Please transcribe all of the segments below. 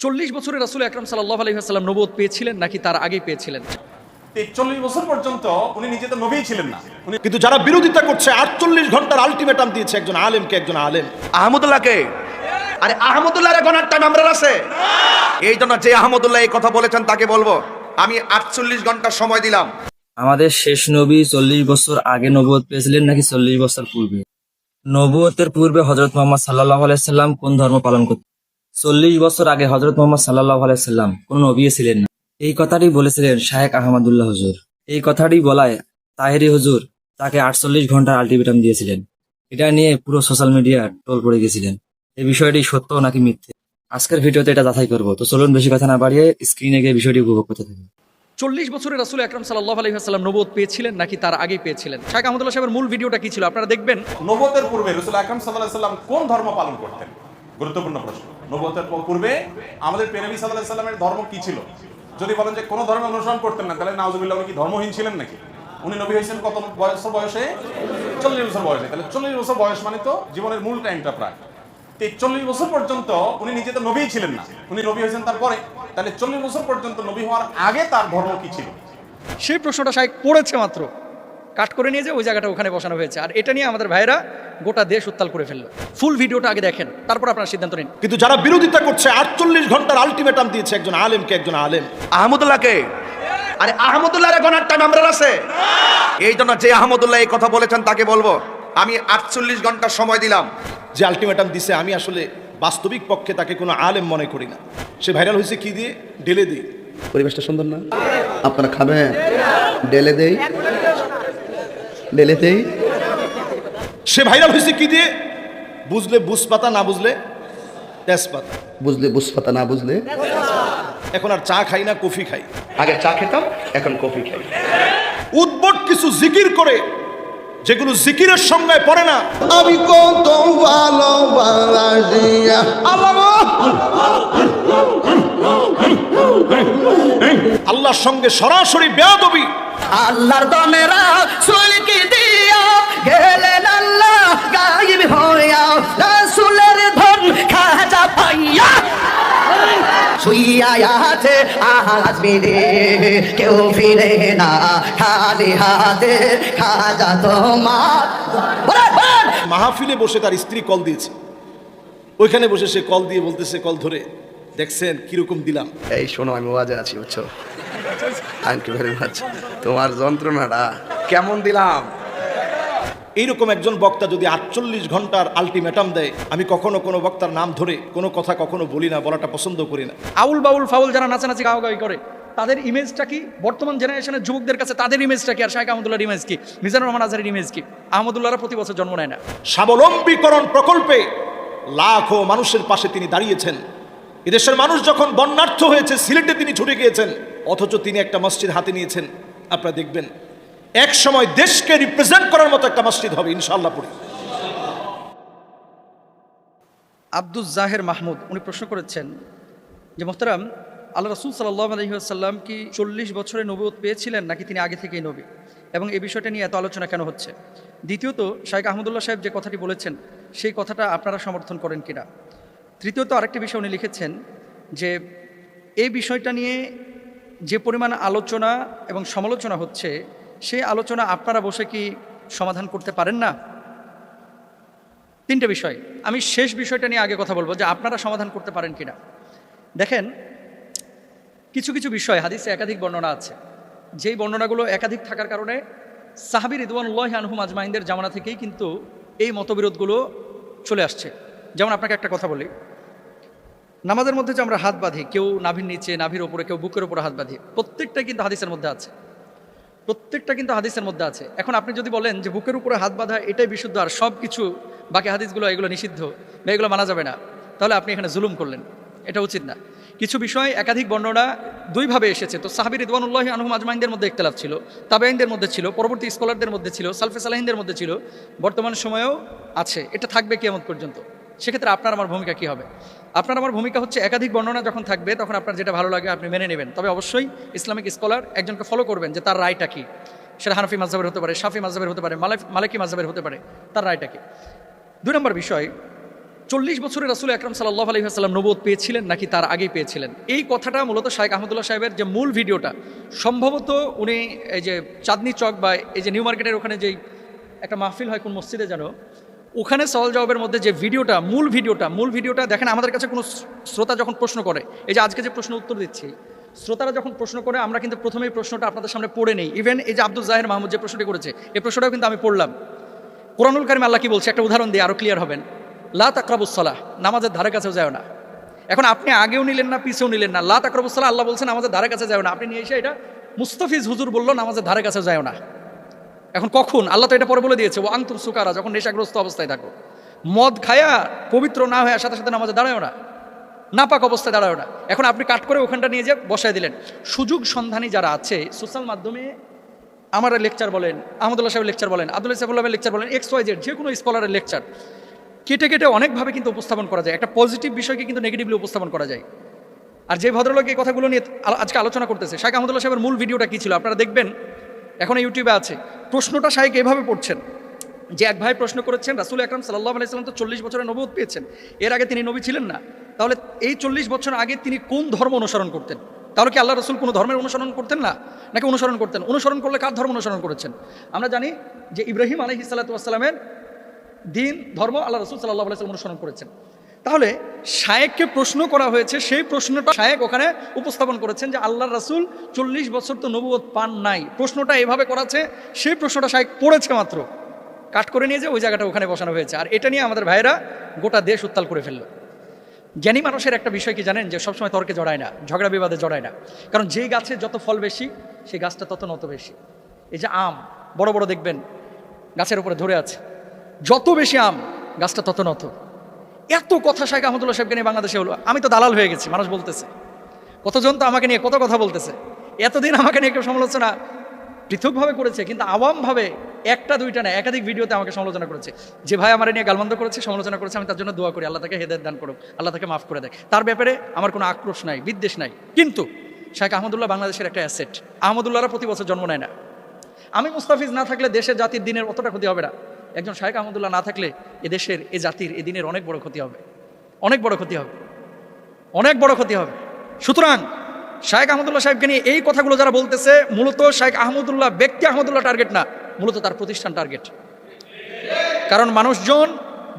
40 বছরে রাসূল আকরাম সাল্লাল্লাহু আলাইহি ওয়াসাল্লাম নবুয়ত পেয়েছিলেন নাকি তার আগেই পেয়েছিলেন? 40 বছর পর্যন্ত উনি নিজে তো নবী ছিলেন না। কিন্তু যারা বিরোধিতা করছে 48 ঘন্টার আলটিমেটাম দিয়েছে একজন আলেমকে, একজন আলেম আহমদুল্লাহকে। আরে আহমদুল্লাহর গণার টাইম আমরা আছে। এই জন্য যে আহমদুল্লাহ এই কথা বলেছেন তাকে বলবো আমি 48 ঘন্টা সময় দিলাম। আমাদের শেষ নবী 40 বছর আগে নবুয়ত পেয়েছিলেন নাকি 40 বছর পূর্বে? নবুয়তের পূর্বে হযরত মুহাম্মদ সাল্লাল্লাহু আলাইহি সাল্লাম কোন ধর্ম পালন করতেন? 40 বছর আগে হযরত মুহাম্মদ সাল্লাল্লাহু আলাইহি সাল্লাম কোন নবী ছিলেন না। এই কথাটি বলেছিলেন শায়েখ আহমদুল্লাহ হুজুর। এই কথাটি বলায় তাহেরি হুজুর তাকে 48 ঘন্টার আলটিমেটাম দিয়েছিলেন। এটা নিয়ে পুরো সোশ্যাল মিডিয়া ট্রোল পড়ে গেছিলেন। এই বিষয়টি সত্য নাকি মিথ্যে আজকের ভিডিওতে এটা যাচাই করবো। তো চলুন বেশি কথা না বাড়িয়ে স্ক্রিনে গিয়ে বিষয়টি উপভোগ করতে থাকুন। 40 বছরে রাসূল আকরাম সাল্লাল্লাহু আলাইহি ওয়াসাল্লাম নবুয়ত পেয়েছিলেন নাকি তার আগেই পেয়েছিলেন? শাইখ আহমদুল্লাহ সাহেবের মূল ভিডিওটা কি ছিল আপনারা দেখবেন। নবুয়তের পূর্বে রাসূল আকরাম সাল্লাল্লাহু আলাইহি সাল্লাম কোন ধর্ম পালন করতেন? গুরুত্বপূর্ণ প্রশ্ন। নবুয়তের পূর্বে আমাদের প্রিয় নবী সাল্লাল্লাহু আলাইহি সাল্লামের ধর্ম কি ছিল? যদি বলেন যে কোন ধর্ম অনুসরণ করতেন না, তাহলে নাউজুবিল্লাহ উনি কি ধর্মহীন ছিলেন নাকি? উনি নবী হয়েছেন কত বয়সে? 40 বছর বয়সে। তাহলে 40 বছর বয়স মানে তো জীবনের মূল টাইমটা প্রায়। 40 বছর পর্যন্ত উনি নিজে তো নবী ছিলেন না, উনি নবী হয়েছেন তারপরে। তাহলে 40 বছর পর্যন্ত নবী হওয়ার আগে তার ধর্ম কি ছিল? সেই প্রশ্নটা শাইখ পড়েছে মাত্র, কাট করে নিয়ে যে ওই জায়গাটা ওখানে বসানো হয়েছে। আর এটা নিয়ে আমাদের ভাইয়েরা গোটা দেশ উত্তাল করে ফেললো। ফুল ভিডিওটা আগে দেখেন, তারপর আপনারা সিদ্ধান্ত নিন। কিন্তু যারা বিরোধিতা করছে 48 ঘন্টার আলটিমেটাম দিয়েছে একজন আলেমকে, একজন আলেম আহমদুল্লাহকে। আরে আহমদুল্লাহর গণার টাইম আমরা আছে। এই জন্য যে আহমদুল্লাহ এই কথা বলেছেন তাকে বলবো আমি 48 ঘন্টা সময় দিলাম। যে আলটিমেটাম দিছে আমি আসলে বাস্তবিক পক্ষে তাকে কোনো আলেম মনে করি না। সে ভাইরাল হয়েছে কি দিয়ে? ডেলে দিয়ে। পরিবেশটা সুন্দর না? আপনারা খাবেন? ডেলে দেই, ডেলে দেই। সে ভাইরাল হয়েছে কি দিয়ে? বুঝলে বুঝ পাতা, না বুঝলে তেজপাতা। বুঝলে বুঝপাতা, না বুঝলে। এখন আর চা খাই না, কফি খাই। আগে চা খেতাম, এখন কফি খাই। উদ্ভট কিছু জিকির করে যেগুলো জিকিরের সংজ্ঞায় পড়ে না। আমি কত ভালোবাসি আল্লাহর সঙ্গে সরাসরি বেয়াদবি। আল্লাহর দমেরা সুলকি দিয়া গেলেন আল্লাহ গায়েব হইয়া রাসূলের ধন খাজা পাইয়া শুইয়া আছে আজ মিলে কেউ ফিরে না খালি হাতে খাজা তোমার। মাহফিলে বসে তার স্ত্রী কল দিয়েছে, ওইখানে বসে সে কল দিয়ে বলতেছে, কল ধরে, দেখছেন কিরকম দিলাম। এই শোনো, আমি ওয়াজে আছি, বুঝছো? Thank you very much. তোমার যন্ত্রণাটা কেমন দিলাম। এইরকম একজন বক্তা যদি 48 ঘন্টার আলটিমেটাম দেয়, আমি কখনো কোনো বক্তার নাম ধরে কোনো কথা কখনো বলি না, বলাটা পছন্দ করি না। আউল বাউল ফাউল যারা নাচানাচি গাওয়াগাওয়ি করে তাদের ইমেজটা কি? বর্তমান জেনারেশনের যুবকদের কাছে তাদের ইমেজটা কি? আর শাইখ আহমদুল্লাহর ইমেজ কি? মিজানুর রহমান আজহারের ইমেজ কি? আহমদুল্লাহরা প্রতি বছর জন্ম নেয় না। স্বাবলম্বীকরণ প্রকল্পে লাখো মানুষের পাশে তিনি দাঁড়িয়েছেন। এদেশের মানুষ যখন বন্যার্থ হয়েছে সিলেটে তিনি ছুটে গিয়েছেন, অথচ তিনি একটা মসজিদ হাতে নিয়েছেন। আপনারা দেখবেন এক সময় দেশকে রিপ্রেজেন্ট করার মতো একটা মসজিদ হবে ইনশাআল্লাহ। পড়ি আব্দুল জাহের মাহমুদ উনি প্রশ্ন করেছেন যে মোহতারাম, আল্লাহ রাসূল সাল্লাল্লাহু আলাইহি ওয়াসাল্লাম কি 40 বছরে নবুয়ত পেয়েছিলেন নাকি তিনি আগে থেকেই নবী, এবং এই বিষয়টা নিয়ে এত আলোচনা কেন হচ্ছে? দ্বিতীয়ত, শাইখ আহমদুল্লাহ সাহেব যে কথাটি বলেছেন সেই কথাটা আপনারা সমর্থন করেন কিনা? তৃতীয়ত, আরেকটি বিষয় উনি লিখেছেন যে এই বিষয়টা নিয়ে যে পরিমাণ আলোচনা এবং সমালোচনা হচ্ছে সেই আলোচনা আপনারা বসে কি সমাধান করতে পারেন না? তিনটে বিষয়। আমি শেষ বিষয়টা নিয়ে আগে কথা বলবো যে আপনারা সমাধান করতে পারেন কিনা। দেখেন, কিছু কিছু বিষয় হাদিসে একাধিক বর্ণনা আছে, যেই বর্ণনাগুলো একাধিক থাকার কারণে সাহাবী রিদওয়ানুল্লাহি আনহুম আজমাইনদের জামানা থেকেই কিন্তু এই মতবিরোধগুলো চলে আসছে। যেমন আপনাকে একটা কথা বলি, নামাজের মধ্যে যে আমরা হাত বাঁধি, কেউ নাভির নিচে, নাভির ওপরে, কেউ বুকের ওপরে হাত বাঁধি, প্রত্যেকটাই কিন্তু হাদিসের মধ্যে আছে। প্রত্যেকটা কিন্তু হাদিসের মধ্যে আছে। এখন আপনি যদি বলেন যে বুকের উপরে হাত বাঁধা এটাই বিশুদ্ধ আর সব কিছু বাকি হাদিসগুলো এগুলো নিষিদ্ধ বা এগুলো মানা যাবে না, তাহলে আপনি এখানে জুলুম করলেন, এটা উচিত না। কিছু বিষয় একাধিক বর্ণনা দুইভাবে এসেছে। তো সাহাবী রিদওয়ানুল্লাহি আনহুম আজমাইনদের মধ্যে ইখতিলাফ ছিল, তাবেঈনদের মধ্যে ছিল, পরবর্তী স্কলারদের মধ্যে ছিল, সালফে সালেহিনদের মধ্যে ছিল, বর্তমান সময়েও আছে। এটা থাকবে কিয়ামত পর্যন্ত। সেক্ষেত্রে আপনার আমার ভূমিকা কী হবে? আপনার আমার ভূমিকা হচ্ছে একাধিক বর্ণনা যখন থাকবে তখন আপনার যেটা ভালো লাগে আপনি মেনে নেবেন, তবে অবশ্যই ইসলামিক স্কলার একজনকে ফলো করবেন যে তার রায়টা কী। সেটা হানাফি মাযহাবের হতে পারে, শাফি মাযহাবের হতে পারে, মালিকি মাযহাবের হতে পারে, তার রায়টা কী। 2 নম্বর বিষয়, 40 বছরে রাসূল আকরাম সাল্লাল্লাহু আলাইহি ওয়াসাল্লাম নবুয়ত পেয়েছিলেন নাকি তার আগেই পেয়েছিলেন, এই কথাটা মূলত শাইখ আহমদুল্লাহ সাহেবের যে মূল ভিডিওটা, সম্ভবত উনি এই যে চাঁদনি চক বা এই যে নিউ মার্কেটের ওখানে যেই একটা মাহফিল হয় কোন মসজিদে যেন, ওখানে সওয়াল জবাবের মধ্যে যে ভিডিওটা, মূল ভিডিওটা দেখেন। আমাদের কাছে কোনো শ্রোতা যখন প্রশ্ন করে, এই যে আজকে যে প্রশ্ন উত্তর দিচ্ছি, শ্রোতারা যখন প্রশ্ন করে আমরা কিন্তু প্রথমেই প্রশ্নটা আপনাদের সামনে পড়ে নেই। ইভেন এই যে আব্দুল জাহের মাহমুদ যে প্রশ্নটি করেছে, এই প্রশ্নটাও কিন্তু আমি পড়লাম। কোরআনুল কারিমে আল্লাহ কি বলছে একটা উদাহরণ দিয়ে আরো ক্লিয়ার হবেন। লা তাকরাবুস সালাহ, নামাজের ধারে কাছেও যায় না। এখন আপনি আগেও নিলেন না পিছেও নিলেন না, লা তাকরাবুস সালাহ আল্লাহ বলছেন নামাজের ধারে কাছে যায় না, আপনি নিয়ে এসে এটা মুস্তাফিজ হুজুর বললো নামাজের ধারে কাছেও যায় না। এখন কখন? আল্লাহ তো এটা পরে বলে দিয়েছে, ও আংতুর সুকারা, যখন নেশাগ্রস্ত অবস্থায় থাকো, মদ খায়া পবিত্র না হয়ে সাথে সাথে নামাজে দাঁড়ায় না, নাপাক অবস্থায় দাঁড়ায় না। এখন আপনি কাট করে ওখানটা নিয়ে যে বসায় দিলেন। সুযোগ সন্ধানী যারা আছে সোশ্যাল মাধ্যমে, আমার লেকচার বলেন, আহমদুল্লাহ সাহেবের লেকচার বলেন, আব্দুল্লাহ সাহেবের লেকচার বলেন, XYZ যে কোনো স্কলারের লেকচার কেটে কেটে অনেকভাবে কিন্তু উপস্থাপন করা যায়। একটা পজিটিভ বিষয়কে কিন্তু নেগেটিভলি উপস্থাপন করা যায়। আর যে ভদ্রলোক এই কথাগুলো নিয়ে আজকে আলোচনা করতেছে, শাইখ আহমদুল্লাহ সাহেবের মূল ভিডিওটা কী ছিল আপনারা দেখবেন, এখন ইউটিউবে আছে। প্রশ্নটা শাইখ এভাবে পড়ছেন যে এক ভাই প্রশ্ন করেছেন, রাসূল আকরাম সাল্লাল্লাহু আলাইহি ওয়াসাল্লাম তো 40 বছরের নবুয়ত পেয়েছেন, এর আগে তিনি নবী ছিলেন না, তাহলে এই 40 বছর আগে তিনি কোন ধর্ম অনুসরণ করতেন? তাহলে কি আল্লাহ রাসূল কোনো ধর্মের অনুসরণ করতেন না, নাকি অনুসরণ করতেন? অনুসরণ করলে কার ধর্ম অনুসরণ করেছেন? আমরা জানি যে ইব্রাহিম আলাইহিস সালাতু ওয়াস সালামের দিন ধর্ম আল্লাহ রাসূল সাল্লাল্লাহু আলাইহি ওয়াসাল্লাম অনুসরণ করেছেন। তাহলে শায়েখকে প্রশ্ন করা হয়েছে, সেই প্রশ্নটা শায়েখ ওখানে উপস্থাপন করেছেন যে আল্লাহর রাসূল 40 বছর তো নবুয়ত পান নাই। প্রশ্নটা এভাবে করাছে, সেই প্রশ্নটা শায়েখ পড়েছে মাত্র, কাট করে নিয়ে যে ওই জায়গাটা ওখানে বসানো হয়েছে। আর এটা নিয়ে আমাদের ভাইয়েরা গোটা দেশ উত্তাল করে ফেললো। জ্ঞানী মানুষের একটা বিষয় কি জানেন, যে সবসময় তর্কে জড়ায় না, ঝগড়া বিবাদে জড়ায় না। কারণ যেই গাছে যত ফল বেশি, সেই গাছটা তত নত বেশি। এই যে আম বড় বড় দেখবেন গাছের উপরে ধরে আছে, যত বেশি আম গাছটা তত নত। এত কথা শাইখ আহমদুল্লাহ সাহেবকে নিয়ে বাংলাদেশে হলো, আমি তো দালাল হয়ে গেছি। মানুষ বলতেছে, কতজন তো আমাকে নিয়ে কত কথা বলতেছে। এতদিন আমাকে নিয়ে কেউ সমালোচনা পৃথকভাবে করেছে, কিন্তু আওয়ামভাবে একটা দুইটা না একাধিক ভিডিওতে আমাকে সমালোচনা করেছে। যে ভাই আমার নিয়ে গালমন্দ করেছে, সমালোচনা করেছে, আমি তার জন্য দোয়া করি, আল্লাহ তাকে হেদায়েত দান করুক, আল্লাহ তাকে মাফ করে দেয়। তার ব্যাপারে আমার কোনো আক্রোশ নাই, বিদ্বেষ নাই। কিন্তু শাইখ আহমদুল্লাহ বাংলাদেশের একটা অ্যাসেট। আহমদুল্লাহরা প্রতি বছর জন্ম নেয় না। আমি মুস্তাফিজ না থাকলে দেশের জাতির দিনের অতটা ক্ষতি হবে না। একজন শাইখ আহমদুল্লাহ না থাকলে এ দেশের, এ জাতির, এ দিনের অনেক বড় ক্ষতি হবে, অনেক বড় ক্ষতি হবে, অনেক বড় ক্ষতি হবে। সুতরাং শাইখ আহমদুল্লাহ সাহেবকে নিয়ে এই কথাগুলো যারা বলতেছে, মূলত শাইখ আহমদুল্লাহ ব্যক্তি আহমদুল্লাহ টার্গেট না, মূলত তার প্রতিষ্ঠান টার্গেট। কারণ মানুষজন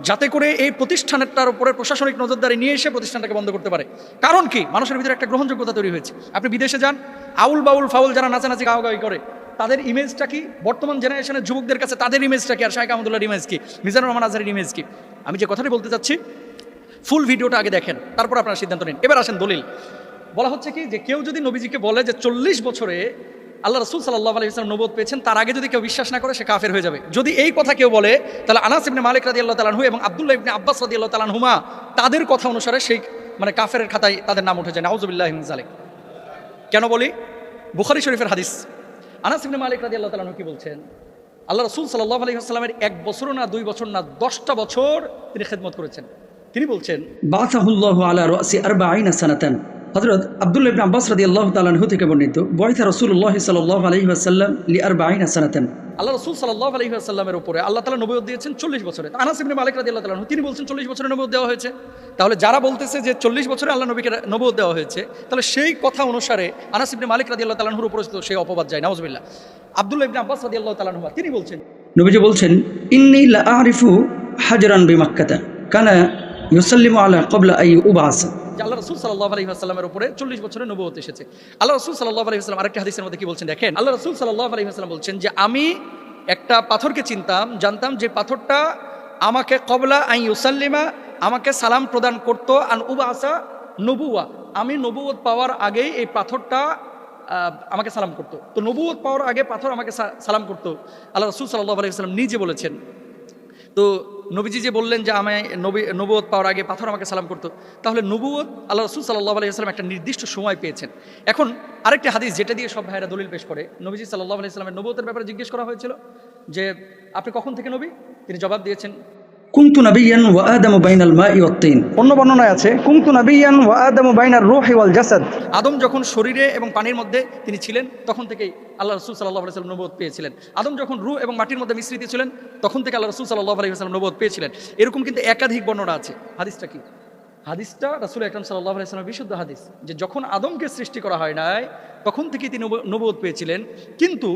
যাতে করে এই প্রতিষ্ঠানটার উপরে প্রশাসনিক নজরদারি নিয়ে এসে প্রতিষ্ঠানটাকে বন্ধ করতে পারে। কারণ কি? মানুষের ভিতরে একটা গ্রহণযোগ্যতা তৈরি হয়েছে। আপনি বিদেশে যান, আউল বাউল ফাউল যারা নাচানাচি গাওয়াগাওয়ি করে, তাদের ইমেজটা কি? বর্তমান জেনারেশনের যুবকদের কাছে তাদের ইমেজটা কি? আর শাইখ আহমদুল্লাহর ইমেজ কি? মিজানুর রহমান আজহারের ইমেজ কি? আমি যে কথাটি বলতে চাচ্ছি, ফুল ভিডিওটা আগে দেখেন, তারপর আপনারা সিদ্ধান্ত নিন। এবার আসেন দলিল। বলা হচ্ছে কি, যে কেউ যদি নবীজিকে বলে যে 40 বছরে আল্লাহ রাসূল সাল্লাল্লাহু আলাইহি ওয়াসাল্লাম নবুয়ত পেয়েছেন, তার আগে যদি কেউ বিশ্বাস না করে সে কাফের হয়ে যাবে। যদি এই কথা কেউ বলে, তাহলে আনাস ইবনে মালিক রাদিয়াল্লাহু তাআলা আনহু এবং আব্দুল্লাহ ইবনে আব্বাস রাদিয়াল্লাহু তাআলা আনহুমা তাদের কথা অনুসারে সেই মানে কাফেরের খাতায় তাদের নাম উঠে যায়। নাউযুবিল্লাহি মিন যালিক। কেন বলি? বুখারী শরীফের হাদিস। আনাস ইবনে মালিক রাদিয়াল্লাহু তাআলা আনহু কি বলছেন? আল্লাহ রাসূল সাল্লাল্লাহু আলাইহি ওয়াসাল্লামের 1 বছরও না 2 বছর না 10টা বছর তিনি খেদমত করেছেন। তিনি বলছেন, বাসাহুল্লাহু আলা রাসি 40 সানাতান। হযরত আব্দুল্লাহ ইবনে আব্বাস রাদিয়াল্লাহু তাআলা আনহু থেকে বর্ণিত, বয়সা রাসূলুল্লাহ সাল্লাল্লাহু আলাইহি ওয়াসাল্লাম লি 40 সানাতান। আল্লাহ রাসূল সাল্লাল্লাহু আলাইহি ওয়াসাল্লামের উপরে আল্লাহ তাআলা নবুয়ত দিয়েছেন 40 বছরে। আনাস ইবনে মালিক রাদিয়াল্লাহু তাআলা আনহু তিনি বলছেন 40 বছরে নবুয়ত দেওয়া হয়েছে। তাহলে যারা বলতেছে যে 40 বছরে আল্লাহ নবীকে নবুয়ত দেওয়া হয়েছে, তাহলে সেই কথা অনুসারে আনাস ইবনে মালিক রাদিয়াল্লাহু তাআলা আনহুর উপরে সেই অপবাদ যায়। নাউযুবিল্লাহ। আব্দুল্লাহ ইবনে আব্বাস রাদিয়াল্লাহু তাআলা আনহু তিনি বলছেন, নবীজি বলছেন, ইন্নী লা আরিফু হাজরান বিমাক্কাতা কানা ইউসাল্লিমু আলা ক্বাবলা আই উবাস। আল্লাহ রাসূল সাল্লাল্লাহু আলাইহি ওয়াসাল্লামের উপরে 40 বছরের নবুয়ত এসেছে। আল্লাহ রাসূল সাল্লাল্লাহু আলাইহি ওয়াসাল্লাম আরেকটা হাদিসের মধ্যে কি বলছেন দেখেন। আল্লাহ রাসূল সাল্লাল্লাহু আলাইহি ওয়াসাল্লাম বলছেন যে আমি একটা পাথরকে জানতাম যে পাথরটা আমাকে ক্বাবলা আই ইউসাল্লিমা, আমাকে সালাম প্রদান করতো, আন উবাসা নবুয়া, আমি নবুয়ত পাওয়ার আগেই এই পাথরটা আমাকে সালাম করতো। তো নবুয়ত পাওয়ার আগে পাথর আমাকে সালাম করতো। আল্লাহ রাসূল সাল্লাল্লাহু আলাইহি ওয়াসাল্লাম নিজে বলেছেন। তো নবীজি যে বললেন যে আমি নবুয়ত পাওয়ার আগে পাথর আমাকে সালাম করতো, তাহলে নবুয়ত আল্লাহ রাসূল সাল্লাল্লাহু আলাইহি ওয়াসাল্লাম একটা নির্দিষ্ট সময় পেয়েছেন। এখন আরেকটা হাদিস যেটা দিয়ে সব ভাইরা দলিল পেশ করে, নবীজি সাল্লাল্লাহু আলাইহি ওয়াসাল্লামের নবুয়তের ব্যাপারে জিজ্ঞেস করা হয়েছিল যে আপনি কখন থেকে নবী? তিনি জবাব দিয়েছেন কুনতু নাবিয়ান ওয়া আদামু বাইনাল মাই ওয়াত তিন। অন্য বর্ণনায় আছে কুনতু নাবিয়ান ওয়া আদামু বাইনার রূহি ওয়াল জাসাদ। আদম যখন শরীরে এবং পানির মধ্যে তিনি ছিলেন তখন থেকেই আল্লাহ রাসূল সাল্লাল্লাহু আলাইহি ওয়াসাল্লাম নবুয়ত পেয়েছিলেন। আদম যখন রূহ এবং মাটির মধ্যে মিশ্রিত ছিলেন তখন থেকে আল্লাহ রাসূল সাল্লাল্লাহু আলাইহি ওয়াসাল্লাম নবুয়ত পেয়েছিলেন। এরকম কিন্তু একাধিক বর্ণনা আছে। হাদিসটা কি? হাদিসটা রাসূল আকরাম সাল্লাল্লাহু আলাইহি ওয়াসাল্লামের বিশুদ্ধ হাদিস, যে যখন আদমকে সৃষ্টি করা হয় নাই তখন থেকেই তিনি নবুয়ত পেয়েছিলেন। কিন্তু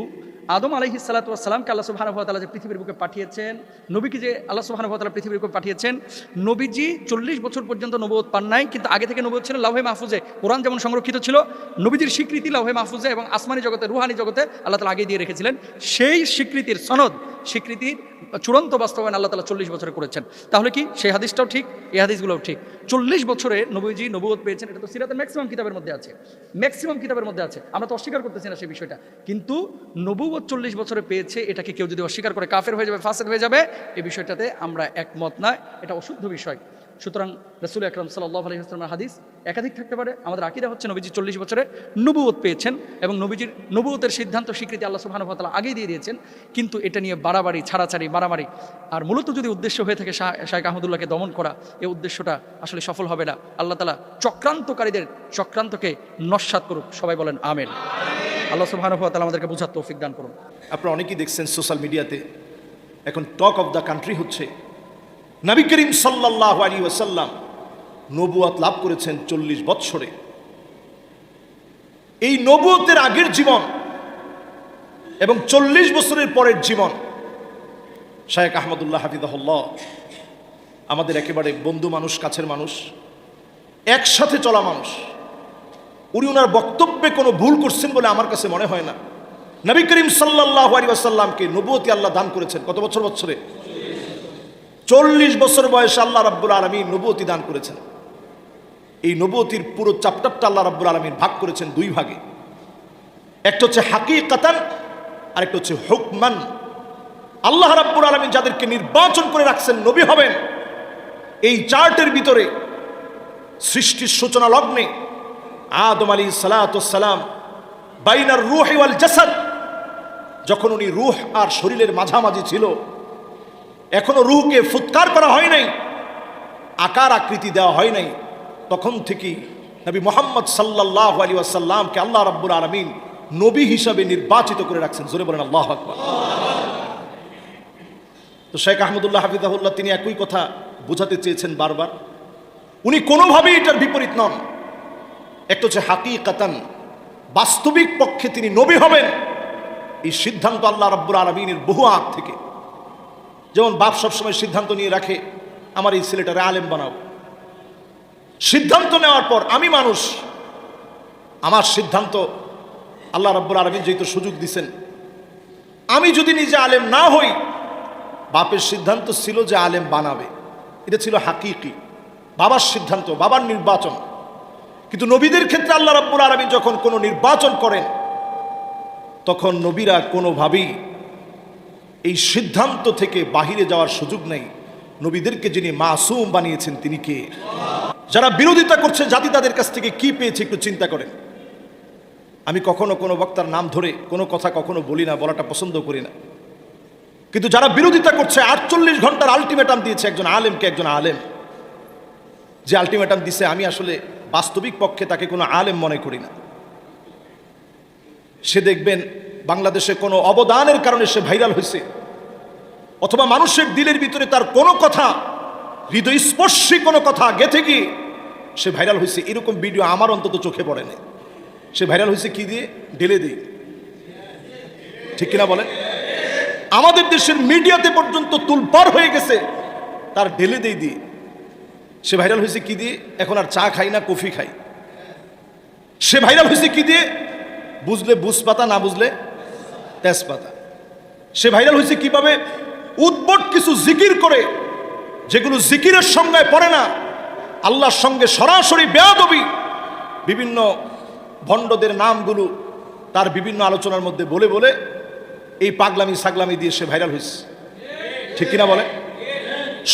আদম আলাইহিস সালাতু ওয়াস সালামকে আল্লাহ সুবহানাহু ওয়া তাআলা যে পৃথিবীর বুকে পাঠিয়েছেন, নবীকে যে আল্লাহ সুবহানাহু ওয়া তাআলা পৃথিবীর বুকে পাঠিয়েছেন, নবীজি 40 বছর পর্যন্ত নবুয়ত পান নাই, কিন্তু আগে থেকে নবুয়ত ছিল লাউহে মাহফুজে। কোরআন যেমন সংরক্ষিত ছিল, নবীজির স্বীকৃতি লাউহে মাহফুজে এবং আসমানি জগতে, রুহানি জগতে আল্লাহ তাআলা আগে দিয়ে রেখেছিলেন। সেই স্বীকৃতির সনদ, স্বীকৃতির চূড়ান্ত বাস্তবায়ন আল্লাহ তাআলা 40 বছরে করেছেন। তাহলে কি সেই হাদিসটাও ঠিক, এই হাদিসগুলোও ঠিক? 40 বছরে নবীজি নবুয়ত পেয়েছেন, এটা তো সিরাতের ম্যাক্সিমাম কিতাবের মধ্যে আছে, ম্যাক্সিমাম কিতাবের মধ্যে আছে। আমরা তো অস্বীকার করতেছি না সেই বিষয়টা, কিন্তু নবুয়ত 40 বছরে পেয়েছে, এটাকে কেউ যদি অস্বীকার করে কাফের হয়ে যাবে, ফাসিক হয়ে যাবে, এই বিষয়টাতে আমরা একমত নয়, এটা অশুদ্ধ বিষয়। সুতরাং রাসূল আকরাম সাল্লাল্লাহু আলাইহি ওয়াসাল্লামের হাদিস একাধিক থাকতে পারে। আমাদের আকীদা হচ্ছে নবীজি 40 বছরে নবুয়ত পেয়েছেন এবং নবীজির নবুয়তের সিদ্ধান্ত স্বীকৃতি আল্লাহ সুবহানাহু ওয়া তাআলা আগেই দিয়ে দিয়েছেন। কিন্তু এটা নিয়ে বাড়াবাড়ি, ছাড়াছাড়ি, মারামারি, আর মূলত যদি উদ্দেশ্য হয়ে থাকে শাইখ আহমদুল্লাহকে দমন করা, এই উদ্দেশ্যটা আসলে সফল হবে না। আল্লাহ তাআলা চক্রান্তকারীদের চক্রান্তকে নস্যাৎ করুক, সবাই বলেন আমিন। আল্লাহ সুবহানাহু ওয়া তাআলা আমাদেরকে বুঝার তৌফিক দান করুন। আপনারা অনেকেই দেখছেন সোশ্যাল মিডিয়াতে এখন টক অফ দ্য কান্ট্রি হচ্ছে নবী করিম সাল্লাল্লাহু আলাইহি ওয়াসাল্লাম নবুয়ত লাভ করেছেন 40 বৎসরে। এই নবুয়তের আগের জীবন এবং 40 বছরের পরের জীবন শাইখ আহমদুল্লাহ হাফিজাহুল্লাহ আমাদের একেবারে বন্ধু মানুষ, কাছের মানুষ, একসাথে চলা মানুষ। উনি ওনার বক্তব্যে কোনো ভুল করছেন বলে আমার কাছে মনে হয় না। নবী করিম সাল্লাল্লাহু আলাইহি ওয়াসাল্লামকে নবুয়তি আল্লাহ দান করেছেন কত বছরে? 40 বছর বয়সে আল্লাহ রাব্বুল আলামিন নবুয়তি দান করেছেন। এই নবুয়তির পুরো চ্যাপ্টারটা আল্লাহ রাব্বুল আলামিন ভাগ করেছেন 2 ভাগে। একটা হচ্ছে হাকিকাতান, আর একটা হচ্ছে হুকমান। আল্লাহ রাব্বুল আলামিন যাদেরকে নির্বাচন করে রাখছেন নবী হবেন, এই চার্টের ভিতরে সৃষ্টির সূচনা লগ্নে আদম আলাইহিস সালাতু ওয়াস সালাম বাইনার রূহি ওয়াল জাসাদ, যখন উনি রূহ আর শরীরের মাঝামাঝি ছিল, এখনো রূহকে ফুৎকার করা হয় নাই, আকার আকৃতি দেওয়া হয় নাই, তখন থেকেই নবী মুহাম্মদ সাল্লাল্লাহু আলাইহি ওয়াসাল্লামকে আল্লাহ রাব্বুল আলামিন নবী হিসাবে নির্বাচিত করে রাখছেন। জোরে বলেন আল্লাহু আকবার। তো শাইখ আহমদুল্লাহ হাফিজাহুল্লাহ তিনি একই কথা বোঝাতে চেয়েছেন বারবার। উনি কোনোভাবেই এটার বিপরীত নন। একটা হচ্ছে হাকিকাতান, বাস্তবিক পক্ষে তিনি নবী হবেন, এই সিদ্ধান্ত আল্লাহ রাব্বুল আলামিনের বহু আগ থেকে। যেমন বাপ সবসময় সিদ্ধান্ত নিয়ে রাখে আমার এই ছেলেটারে আলেম বানাও। সিদ্ধান্ত নেওয়ার পর আমি মানুষ, আমার সিদ্ধান্ত আল্লাহ রাব্বুল আলামিন যেহেতু সুযোগ দিছেন, আমি যদি নিজে আলেম না হই, বাপের সিদ্ধান্ত ছিল যে আলেম বানাবে, এটা ছিল হাকিকি বাবার সিদ্ধান্ত, বাবার নির্বাচন। কিন্তু নবীদের ক্ষেত্রে আল্লাহ রাব্বুল আলামিন যখন কোনো নির্বাচন করেন, তখন নবীরা কোনোভাবেই এই সিদ্ধান্ত থেকে বাহিরে যাওয়ার সুযোগ নেই। নবীদেরকে যিনি মাসুম বানিয়েছেন তিনি কে? যারা বিরোধিতা করছে জাতি তাদের কাছ থেকে কি পেয়েছে একটু চিন্তা করেন। আমি কখনো কোনো বক্তার নাম ধরে কোনো কথা কখনো বলি না, বলাটা পছন্দ করি না, কিন্তু যারা বিরোধিতা করছে 48 ঘন্টার আলটিমেটাম দিয়েছে একজন আলেমকে, একজন আলেম যে আলটিমেটাম দিছে, আমি আসলে বাস্তবিক পক্ষে তাকে কোনো আলেম মনে করি না। সে দেখবেন বাংলাদেশে কোনো অবদানের কারণে সে ভাইরাল হয়েছে, অথবা মানুষের দিলের ভিতরে তার কোনো কথা, হৃদয়স্পর্শী কোনো কথা গেঁথে গিয়ে সে ভাইরাল হয়েছে। এরকম ভিডিও আমার অন্তত চোখে পড়ে না। সে ভাইরাল হয়েছে কি দিয়ে? ঢেলে দিয়ে। ঠিক কিনা বলেন? আমাদের দেশের মিডিয়াতে পর্যন্ত তুলপার হয়ে গেছে তার ঢেলে দিয়ে। সে ভাইরাল হয়েছে কি দিয়ে? এখন আর চা খাই না, কফি খাই। সে ভাইরাল হয়েছে কি দিয়ে? বুঝলে বুঝপাতা, না বুঝলে তেজপাতা। সে ভাইরাল হয়েছে কিভাবে? উদ্ভট কিছু জিকির করে, যেগুলো জিকিরের সংজ্ঞায় পড়ে না, আল্লাহর সঙ্গে সরাসরি বেয়াদবি, বিভিন্ন ভণ্ডদের নামগুলো তার বিভিন্ন আলোচনার মধ্যে বলে বলে এই পাগলামি সাগলামি দিয়ে সে ভাইরাল হয়েছে। ঠিক কিনা বলে?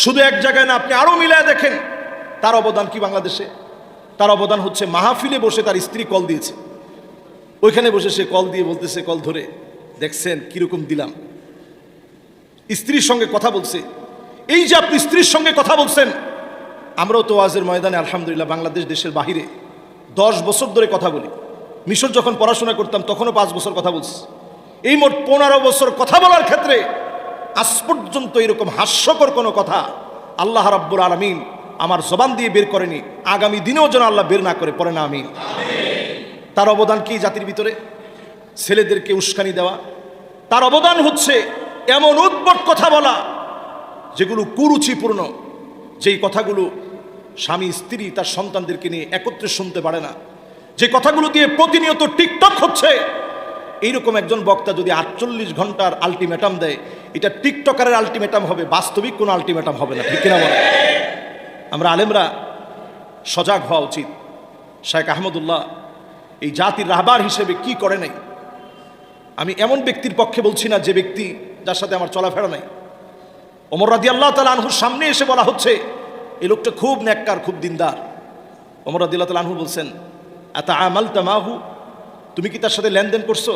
শুধু এক জায়গায় না, আপনি আরো মিলায় দেখেন তার অবদান কি বাংলাদেশে। তার অবদান হচ্ছে মাহফিলে বসে তার স্ত্রী কল দিয়েছে, ওইখানে বসে সে কল দিয়ে বলতেছে, কল ধরে, দেখছেন কিরকম দিলাম, স্ত্রীর সঙ্গে কথা বলছে। এই যে আপনি স্ত্রীর সঙ্গে কথা বলছেন, আমরাও তো ওয়াজের ময়দানে আলহামদুলিল্লাহ বাংলাদেশ দেশের বাহিরে 10 বছর ধরে কথা বলি। মিশর যখন পড়াশোনা করতাম তখনও 5 বছর কথা বলছি। এই মোট 15 বছর কথা বলার ক্ষেত্রে আজ পর্যন্ত এরকম হাস্যকর কোনো কথা আল্লাহ রাব্বুল আলামিন আমার জবান দিয়ে বের করেনি, আগামী দিনেও যেন আল্লাহ বের না করে, পড়ে না আমিন। তার অবদান কি জাতির ভিতরে? ছেলেদেরকে উস্কানি দেওয়া। তার অবদান হচ্ছে এমন উদ্ভট কথা বলা যেগুলো কুরুচিপূর্ণ, যেই কথাগুলো স্বামী স্ত্রী তার সন্তানদেরকে নিয়ে একত্রে শুনতে পারে না, যে কথাগুলো দিয়ে প্রতিনিয়ত টিকটক হচ্ছে। এইরকম একজন বক্তা যদি 48 ঘন্টার আলটিমেটাম দেয়, এটা টিকটকারের আলটিমেটাম হবে, বাস্তবিক কোনো আলটিমেটাম হবে না, ঠিক কিনা বলে? আমরা আলেমরা সজাগ হওয়া উচিত। শেখ আহমদুল্লাহ এই জাতির রাহবার হিসেবে কি করে নাই? আমি এমন ব্যক্তির পক্ষে বলছি না যে ব্যক্তি যার সাথে আমার চলাফেরা নাই। ওমর রাদিয়াল্লাহু তাআলা আনহুর সামনে এসে বলা হচ্ছে এই লোকটা খুব নেককার, খুব দিনদার। ওমর রাদিয়াল্লাহু তাআলা আনহু বলছেন, আতাআমালতা মাহু, তুমি কি তার সাথে লেনদেন করছো?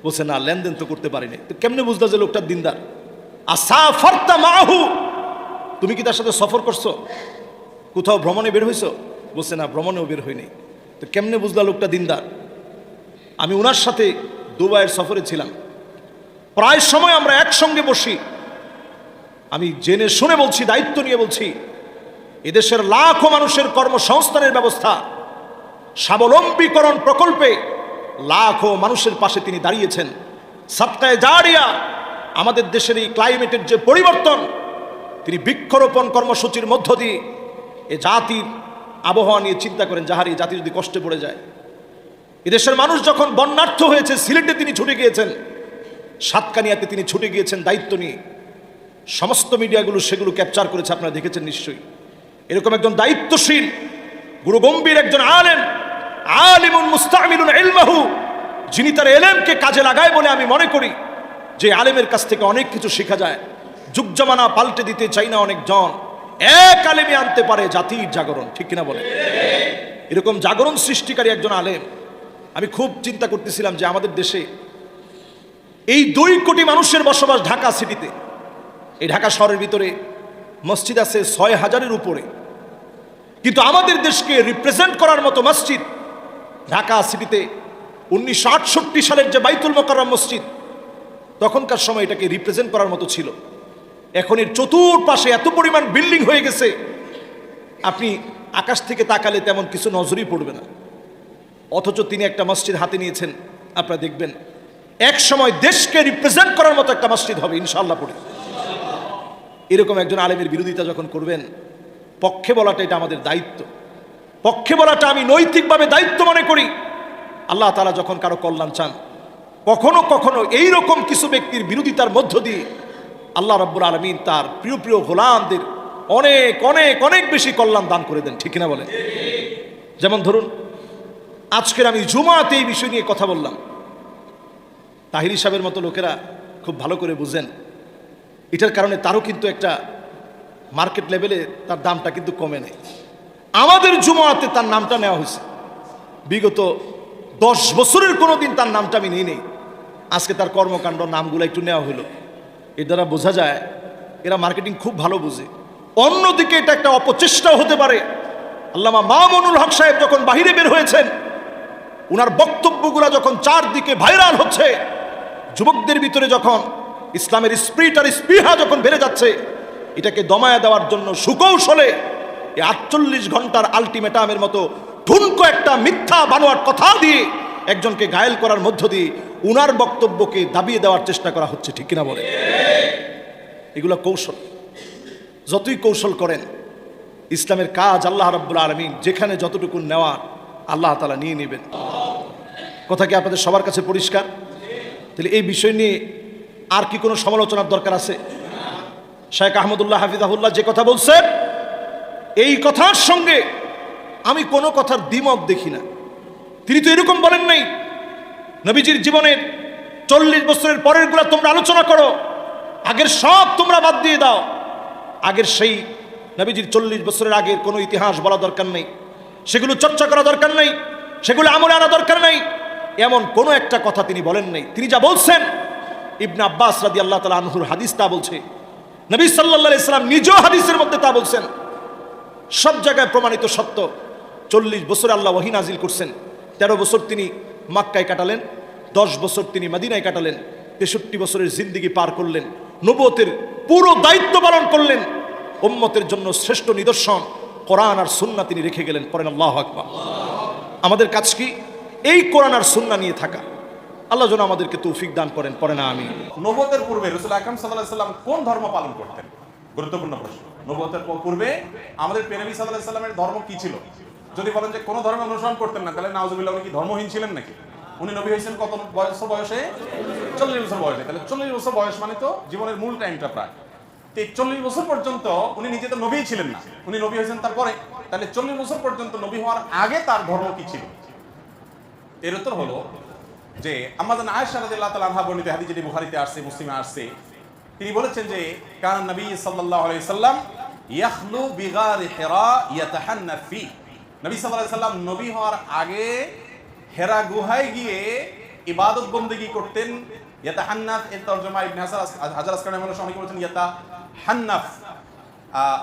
বলছে, না, লেনদেন তো করতে পারিনি। তো কেমনে বুঝলা যে লোকটা দিনদার? আসাফারতা মাহু, তুমি কি তার সাথে সফর করছো? কোথাও ভ্রমণে বের হইছো? বলছে, না, ভ্রমণেও বের হইনি। তো কেমনে বুঝলা লোকটা দিনদার? আমি ওনার সাথে দুবাইয়ের সফরে ছিলাম, প্রায় সময় আমরা একসঙ্গে বসি। আমি জেনে শুনে বলছি, দায়িত্ব নিয়ে বলছি, এদেশের লাখো মানুষের কর্মসংস্থানের ব্যবস্থা, স্বাবলম্বীকরণ প্রকল্পে লাখো মানুষের পাশে তিনি দাঁড়িয়েছেন। সাদকায়ে জারিয়া, আমাদের দেশের এই ক্লাইমেটের যে পরিবর্তন, তিনি বৃক্ষরোপণ কর্মসূচির মধ্য দিয়ে এ জাতির আবহাওয়া নিয়ে চিন্তা করেন, যাহার এই জাতি যদি কষ্টে পড়ে যায়। এদেশের মানুষ যখন বন্যার্থ হয়েছে, সিলেটে তিনি ছুটে গিয়েছেন, সাতকানিয়াতে তিনি ছুটে গিয়েছেন দায়িত্ব নিয়ে। সমস্ত মিডিয়াগুলো সেগুলো ক্যাপচার করেছে, আপনারা দেখেছেন নিশ্চয়ই। এরকম একজন দায়িত্বশীল গুরুগম্ভীর একজন আলেম, আলিমুন মুস্তামিলুন ইলমাহু, যিনি তার এলেমকে কাজে লাগায় বলে আমি মনে করি যে আলেমের কাছ থেকে অনেক কিছু শেখা যায়। যুগ জামানা পাল্টে দিতে চাই না অনেকজন, এক আলেমে আনতে পারে জাতির জাগরণ, ঠিক কিনা বলে? এরকম জাগরণ সৃষ্টিকারী একজন আলেম। আমি খুব চিন্তা করতেছিলাম যে আমাদের দেশে এই 2 কোটি মানুষের বসবাস ঢাকা সিটিতে। এই ঢাকা শহরের ভিতরে মসজিদ আছে 6000-এর উপরে, কিন্তু আমাদের দেশকে রিপ্রেজেন্ট করার মতো মসজিদ ঢাকা সিটিতে 1968 সালের যে বাইতুল মোকাররম মসজিদ, তখনকার সময় এটাকে রিপ্রেজেন্ট করার মতো ছিল। এখন এর চতুর্পাশে এত পরিমাণ বিল্ডিং হয়ে গেছে, আপনি আকাশ থেকে তাকালে তেমন কিছু নজরই পড়বে না। অথচ তিনি একটা মসজিদ হাতে নিয়েছেন, আপনারা দেখবেন এক সময় দেশকে রিপ্রেজেন্ট করার মতো একটা মসজিদ হবে ইনশাআল্লাহ পড়ে। এরকম একজন আলেমের বিরোধিতা যখন করবেন, পক্ষে বলাটা এটা আমাদের দায়িত্ব। পক্ষে বলাটা আমি নৈতিকভাবে দায়িত্ব মনে করি। আল্লাহ তাআলা যখন কারো কল্যাণ চান, কখনো কখনো এইরকম কিছু ব্যক্তির বিরোধিতার মধ্য দিয়ে আল্লাহ রাব্বুল আলামিন তার প্রিয় প্রিয় গোলামদের অনেক অনেক অনেক বেশি কল্যাণ দান করে দেন, ঠিক কিনা বলেন? যেমন ধরুন, আজকের আমি জুমাতে এই বিষয় নিয়ে কথা বললাম। তাহির সাহেবের মতো লোকেরা খুব ভালো করে বুঝেন, এটার কারণে তারও কিন্তু একটা মার্কেট লেভেলে তার দামটা কিন্তু কমে নেই। আমাদের জুমাতে তার নামটা নেওয়া হয়েছে, বিগত 10 বছরের কোনো দিন তার নামটা আমি নিই নেই। আজকে তার কর্মকাণ্ড নামগুলো একটু নেওয়া হলো। এর দ্বারা বোঝা যায় এরা মার্কেটিং খুব ভালো বুঝে। অন্যদিকে এটা একটা অপচেষ্টাও হতে পারে। আল্লামা মামুনুল হক সাহেব যখন বাহিরে বের হয়েছেন, উনার বক্তব্যগুলো যখন চারদিকে ভাইরাল হচ্ছে, যুবকদের ভিতরে যখন ইসলামের স্পিরিট আর স্পৃহা যখন বেড়ে যাচ্ছে, এটাকে দমায়া দেওয়ার জন্য সুকৌশলে এই 48 ঘন্টার আলটিমেটামের মতো ঠুনকো একটা মিথ্যা বানোয়ার কথা দিয়ে একজনকে ঘায়েল করার মধ্য দিয়ে উনার বক্তব্যকে দাবিয়ে দেওয়ার চেষ্টা করা হচ্ছে, ঠিক কিনা বলে? এগুলো কৌশল। যতই কৌশল করেন, ইসলামের কাজ আল্লাহ রাব্বুল আলামিন যেখানে যতটুকু নেওয়ার আল্লাহ তাআলা নিয়ে নেবেন। কথা কি আপনাদের সবার কাছে পরিষ্কার? তাহলে এই বিষয় নিয়ে আর কি কোনো সমালোচনার দরকার আছে? শেখ আহমদুল্লাহ হাফিজাহুল্লাহ যে কথা বলছেন, এই কথার সঙ্গে আমি কোনো কথার দ্বিমত দেখি না। তিনি তো এরকম বলেন নাই নবীজির জীবনের 40 বছরের পরের গুলা তোমরা আলোচনা করো, আগের সব তোমরা বাদ দিয়ে দাও। আগের সেই নবীজির 40 বছরের আগের কোনো ইতিহাস বলা দরকার নেই, সেগুলো চর্চা করা দরকার নেই, সেগুলো আমলে আনা দরকার নেই, এমন কোনো একটা কথা তিনি বলেন নাই। তিনি যা বলছেন, ইবনে আব্বাস রাদিয়াল্লাহু তাআলা আনহুর হাদিস তা বলছে নবী সাল্লাল্লাহু আলাইহি সাল্লাম নিজেও হাদিসের মধ্যে তা বলছেন, সব জায়গায় প্রমাণিত সত্য। 40 বছর আল্লাহ ওহী নাজিল করছেন, 13 বছর তিনি মক্কায় কাটালেন, 10 বছর তিনি মদিনায় কাটালেন, 63 বছরের জিন্দেগি পার করলেন, নবুয়তের পুরো দায়িত্ব পালন করলেন। উম্মতের জন্য শ্রেষ্ঠ নিদর্শন কোরআন আর সুন্নাহ তিনি রেখে গেলেন। পড়েন আল্লাহু আকবার। আমাদের কাজ কি? এই কোরআন আর সুন্নাহ নিয়ে থাকা। আল্লাহ যেন আমাদেরকে তৌফিক দান করেন। পড়েন আমিন। নবুয়তের পূর্বে রাসূল আকরাম সাল্লাল্লাহু আলাইহি সাল্লাম কোন ধর্ম পালন করতেন? গুরুত্বপূর্ণ প্রশ্ন। নবুয়তের পূর্বে আমাদের প্রিয় নবী সাল্লাল্লাহু আলাইহি সাল্লামের ধর্ম কি ছিল? যদি বলেন যে কোন ধর্ম অনুসরণ করতেন না, তাহলে নাউজুবিল্লাহ উনি কি ধর্মহীন ছিলেন নাকি? উনি নবী হয়েছেন কত বছর বয়সে? 40 বছর বয়সে। তাহলে 40 বছর বয়স মানে তো জীবনের মূল টাইমটা প্রায়। তো 40 বছর পর্যন্ত উনি নিজে তো নবী ছিলেন না, উনি নবী হয়েছেন তারপরে। তাহলে 40 বছর পর্যন্ত নবী হওয়ার আগে তার ধর্ম কি ছিল? এর উত্তর হলো যে আম্মাজান আয়েশা রাদিয়াল্লাহু তাআলা আনহা বর্ণিত হাদিস, যেটি বুখারীতে আসছে, মুসলিমে আসছে, তিনি বলেছেন যে কান নবী সাল্লাল্লাহু আলাইহি সাল্লাম ইয়াখলু বিগারি হিরা ইয়াতাহান্নাফ ফি। নবী সাল্লাল্লাহু আলাইহি সাল্লাম নবী হওয়ার আগে হেরা গুহায় গিয়ে ইবাদত বন্দেগী করতেন। ইয়াতাহান্নাফ এর তরজমা ইবনে হাজার আসকালানি রাহিমাহুল্লাহ অনেকে বলেছেন ইয়াতাহান্নাফ,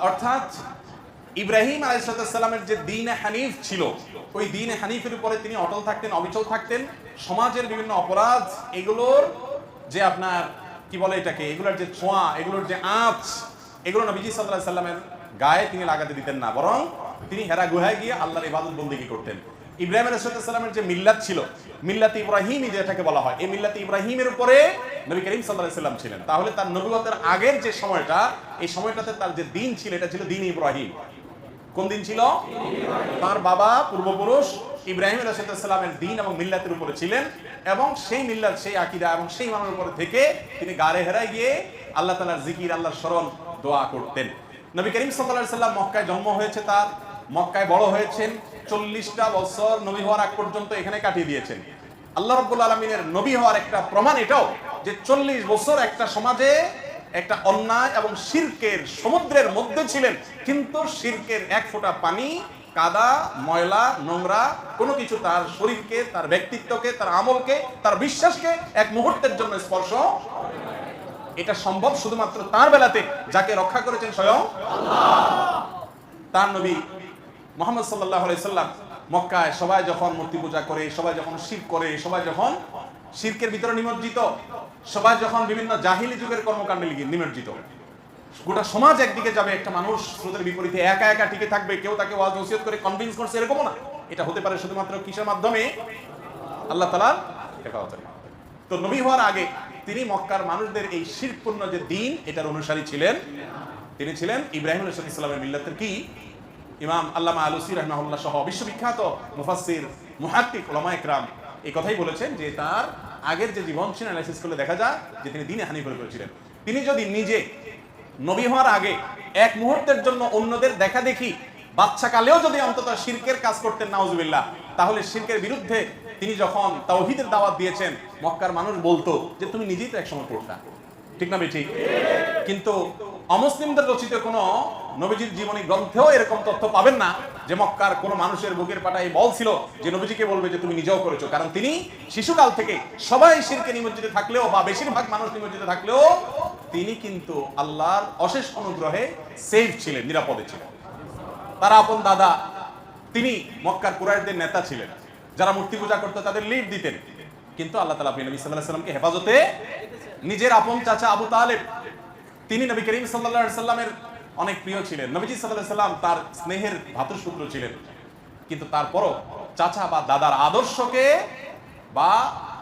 অর্থাৎ ইব্রাহিম আলাইহিস সালামের যে দ্বীন হানিফ ছিল, ওই দ্বীন হানিফের উপরে তিনি অটল থাকতেন, অবিচল থাকতেন। সমাজের বিভিন্ন অপরাধ, এগুলোর যে আপনার কি বলে এটাকে, এগুলোর যে ছোঁয়া, এগুলোর যে আঁচ, এগুলো নবীজি সাল্লাল্লাহু আলাইহি সাল্লামের গায়ে তিনি লাগাতে দিতেন না, বরং তিনি হেরা গুহায় গিয়ে আল্লাহর ইবাদত বন্দেগী করতেন। ইব্রাহিম আলাইহিস সালামের যে মিল্লাত ছিল, মিল্লাত ইব্রাহিমী যেটাকে বলা হয়, এই মিল্লাত ইব্রাহিমের উপরে নবী করিম সাল্লাল্লাহু আলাইহি সাল্লাম ছিলেন। তাহলে তার নবুয়তের আগের যে সময়টা, এই সময়টাতে তার যে দ্বীন ছিল, এটা ছিল দ্বীন ইব্রাহিম। কোন দিন ছিল? তার বাবা পূর্বপুরুষ ইব্রাহিম আলাইহিস সালামের দ্বীন এবং মিল্লাতের উপরে ছিলেন, এবং সেই মিল্লাত, সেই আকীদা এবং সেই মানের উপরে থেকে তিনি গারে হেরায় গিয়ে আল্লাহ তাআলার জিকির, আল্লাহর স্মরণ, দোয়া করতেন। নবী করিম সাল্লাল্লাহু আলাইহি সাল্লাম মক্কায় জন্ম হয়েছে তার, মক্কায় বড় হয়েছেন, 40টা বছর নবী হওয়ার আগ পর্যন্ত এখানে কাটিয়ে দিয়েছেন। আল্লাহ রাব্বুল আলামিনের নবী হওয়ার একটা প্রমাণ এটাও যে 40 বছর একটা সমাজে একটা অন্যায় এবং শিরকের সমুদ্রের মধ্যে ছিলেন, কিন্তু শিরকের এক ফোঁটা পানি, কাদা, ময়লা, নোংরা কোনো কিছু তার শরীরকে, তার ব্যক্তিত্বকে, তার আমলকে, তার বিশ্বাসকে এক মুহূর্তের জন্য স্পর্শ। এটা সম্ভব শুধুমাত্র তার বেলাতে, যাকে রক্ষা করেছেন স্বয়ং আল্লাহ। তার নবী মুহাম্মদ সাল্লাল্লাহু আলাইহি সাল্লাম মক্কায় সবাই যখন মূর্তি পূজা করে, সবাই যখন শিরক করে, সবাই যখন শিরকের ভিতরে নিমজ্জিত, সবাই যখন বিভিন্ন জাহিলি যুগের কর্মকাণ্ডে নিমজ্জিত, গোটা সমাজ একদিকে যাবে, একটা মানুষ স্রোতের বিপরীতে একা একা টিকে থাকবে, কেউ তাকে ওয়াজ নসিহত করে কনভিন্স করছে, এরকমও না। এটা হতে পারে শুধুমাত্র কিসের মাধ্যমে? আল্লাহ তাআলার হেফাজতের মাধ্যমে। তো নবী হওয়ার আগে তিনি মক্কার মানুষদের এই শিরকপূর্ণ যে দ্বীন, এটার অনুসারী ছিলেন। তিনি ছিলেন ইব্রাহিম আলাইহিস সালামের মিল্লাতের কি? ইমাম আল্লামা আলুসি রাহিমাহুল্লাহ সহ বিশ্ববিখ্যাত মুফাসসির, মুহাক্কিক, উলামায়ে কেরাম এই কথাই বলেছেন যে তার আগের যে জীবন ছিল অ্যানালাইসিস করলে দেখা যায় যে তিনি দ্বীনে হানিফের উপরে ছিলেন। তিনি যদি নিজে নবী হওয়ার আগে এক মুহূর্তের জন্য অন্যদের দেখা দেখি বাচ্চাকালেও যদি অন্তত শিরকের কাজ করতেন, নাউজুবিল্লাহ, তাহলে শিরকের বিরুদ্ধে তিনি যখন তাওহীদের দাওয়াত দিয়েছেন, মক্কার মানুষ বলতো যে তুমি নিজেই তো একসময় পড়তা, ঠিক না ঠিক? কিন্তু অমুসলিমদের রচিত কোনো নবীজির জীবনী গ্রন্থেও এরকম তথ্য পাবেন না যে মক্কার কোনো মানুষের বুকের পাটায় বল ছিল যে নবীজিকে বলবে যে তুমি নিজেও করেছো। কারণ তিনি শিশুকাল থেকে সবাই শিরকে নিমজ্জিত থাকলেও, বা বেশিরভাগ মানুষ নিমজ্জিত থাকলেও, তিনি কিন্তু আল্লাহর অশেষ অনুগ্রহে সেফ ছিলেন, নিরাপদে ছিলেন। তার আপন দাদা, তিনি মক্কার কুরাইশদের নেতা ছিলেন, যারা মূর্তি পূজা করতো তাদের লিড দিতেন। কিন্তু আল্লাহ তাআলা নবী সাল্লাল্লাহু আলাইহি সাল্লামকে হেফাজতে, নিজের আপন চাচা আবু তালেব, তিনি নবী করিম সাল্লাল্লাহু আলাইহি সাল্লামের অনেক প্রিয় ছিলেন, নবীজি সাল্লাল্লাহু আলাইহি সাল্লাম তার স্নেহের ভ্রাতুষ্পুত্র ছিলেন। কিন্তু তারপরও চাচা বা দাদার আদর্শকে, বা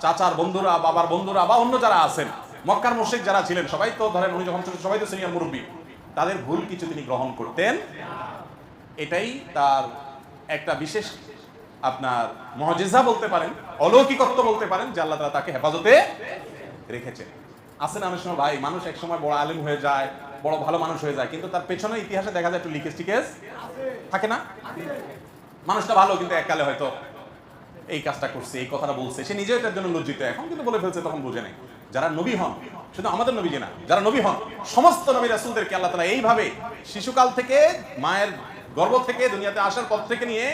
চাচার বন্ধুরা, বাবার বন্ধুরা, বা অন্য যারা আছেন, মক্কার মুশরিক যারা ছিলেন, সবাই তো ধরেন উনি যখন ছোট, সবাই তো সিনিয়র মুরব্বী, তাদের ভুল কিছু তিনি গ্রহণ করতেন। এটাই তার একটা বিশেষ আপনার মুজিজা বলতে পারেন, অলৌকিকত্ব বলতে পারেন, যে আল্লাহ তাআলা তাকে হেফাজতে রেখেছেন। আছে না অনেক সময় ভাই, মানুষ এক সময় বড় আলেম হয়ে যায়, বড় ভালো মানুষ হয়ে যায়, কিন্তু তার পেছনে ইতিহাসে দেখা যায় একটু লিকেজ টিকেজ থাকে না? মানুষটা ভালো, কিন্তু এককালে হয়তো এই কাজটা করছে, এই কথাটা বলছে, সে নিজেও এটার জন্য লজ্জিত, এখন কিন্তু বলে ফেলছে, তখন বুঝে নেই। যারা নবী হন, শুধু আমাদের নবী না, যারা নবী হন, সমস্ত নবী রাসূলদেরকে আল্লাহ তাআলা এইভাবে শিশুকাল থেকে, মায়ের গর্ভ থেকে, দুনিয়াতে আসার পর থেকে নিয়ে,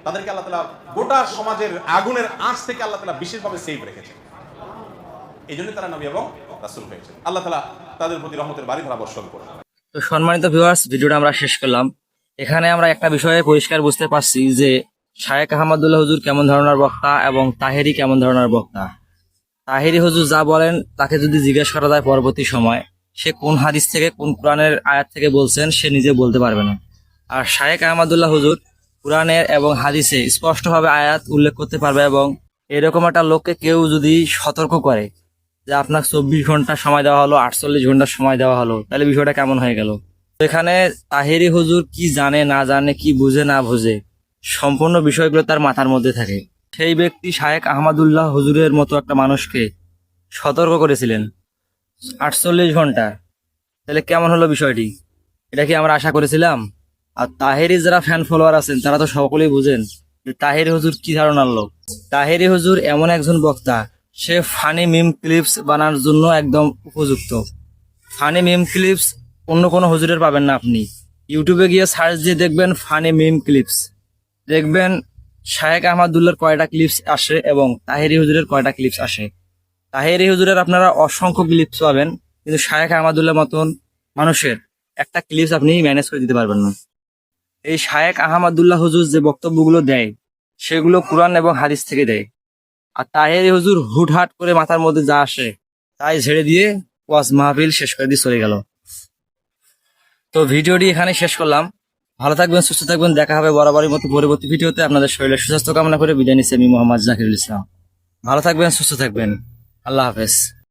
তাদেরকে আল্লাহ তাআলা গোটা সমাজের আগুনের আঁচ থেকে আল্লাহ তাআলা বিশেষভাবে সেভ রেখেছেন। এই জন্য তারা নবী এবং রাসূল হয়েছে। আল্লাহ তাআলা তাদের প্রতি রহমতের বাড়ি ধারা বর্ষণ করুন। তো সম্মানিত ভিউয়ার্স, ভিডিওটা আমরা শেষ করলাম। এখানে আমরা একটা বিষয়ে পরিষ্কার বুঝতে পারছি যে শায়েখ আহমদুল্লাহ হুজুর কেমন ধরনের বক্তা এবং তাহেরি কেমন ধরনের বক্তা। তাহেরি হুজুর যা বলেন তাকে যদি জিজ্ঞেস করা যায় পরবর্তী সময়, সে কোন হাদিস থেকে কোন কোরআনের আয়াত থেকে বলছেন সে নিজে বলতে পারবে না। আর শায়েখ আহমদুল্লাহ হুজুর কোরআনের এবং হাদিসে স্পষ্টভাবে আয়াত উল্লেখ করতে পারবে, এবং এরকম একটা লোককে কেউ যদি সতর্ক করে যে আপনার 24 ঘন্টা সময় দেওয়া হলো, 48 ঘন্টা সময় দেওয়া হলো, তাহলে বিষয়টা কেমন হয়ে গেল। এখানে তাহেরি হুজুর কি জানে না জানে, কি বুঝে না বুঝে, সম্পূর্ণ বিষয়গুলো তার মাথার মধ্যে থাকে। সেই ব্যক্তি শায়েখ আহমদুল্লাহ হুজুরের মতো একটা মানুষকে সতর্ক করেছিলেন 48 ঘন্টা, তাহলে কেমন হলো বিষয়টি, এটা কি আমরা আশা করেছিলাম? আর তাহেরি যারা ফ্যান ফলোয়ার আছেন তারা তো সকলেই বুঝেন যে তাহেরি হুজুর কি ধারণার লোক। তাহেরি হুজুর এমন একজন বক্তা, সে ফানি মিম ক্লিপস বানানোর জন্য একদম উপযুক্ত। ফানি মিম ক্লিপস অন্য কোনো হুজুরের পাবেন না। আপনি ইউটিউবে গিয়ে সার্চ দিয়ে দেখবেন ফানি মিম ক্লিপস, দেখবেন শায়েখ আহমদুল্লাহর কয়টা ক্লিপস আসে এবং তাহেরি হুজুরের কয়টা ক্লিপস আসে। তাহেরি হুজুরের আপনারা অসংখ্য ক্লিপস পাবেন, কিন্তু শায়েখ আহমদুল্লাহ মতন মানুষের একটা ক্লিপস আপনি ম্যানেজ করে দিতে পারবেন না। এই শায়েখ আহমদুল্লাহ হুজুর যে বক্তব্যগুলো দেয় সেগুলো কোরআন এবং হাদিস থেকে দেয়, আর তাহেরি হুজুর হুটহাট করে মাথার মধ্যে যা আসে তাই ঝেড়ে দিয়ে ওয়াজ মাহফিল শেষ করে দিয়ে চলে গেল। তো ভিডিওটি এখানে শেষ করলাম। ভালো থাকবেন, সুস্থ থাকবেন, দেখা হবে বরাবরের মতো পরবর্তী ভিডিওতে। আপনাদের শরীরের সুস্বাস্থ্য কামনা করে বিদায় নিচ্ছি আমি মোহাম্মদ জাকিরুল ইসলাম। ভালো থাকবেন, সুস্থ থাকবেন, আল্লাহ হাফেজ।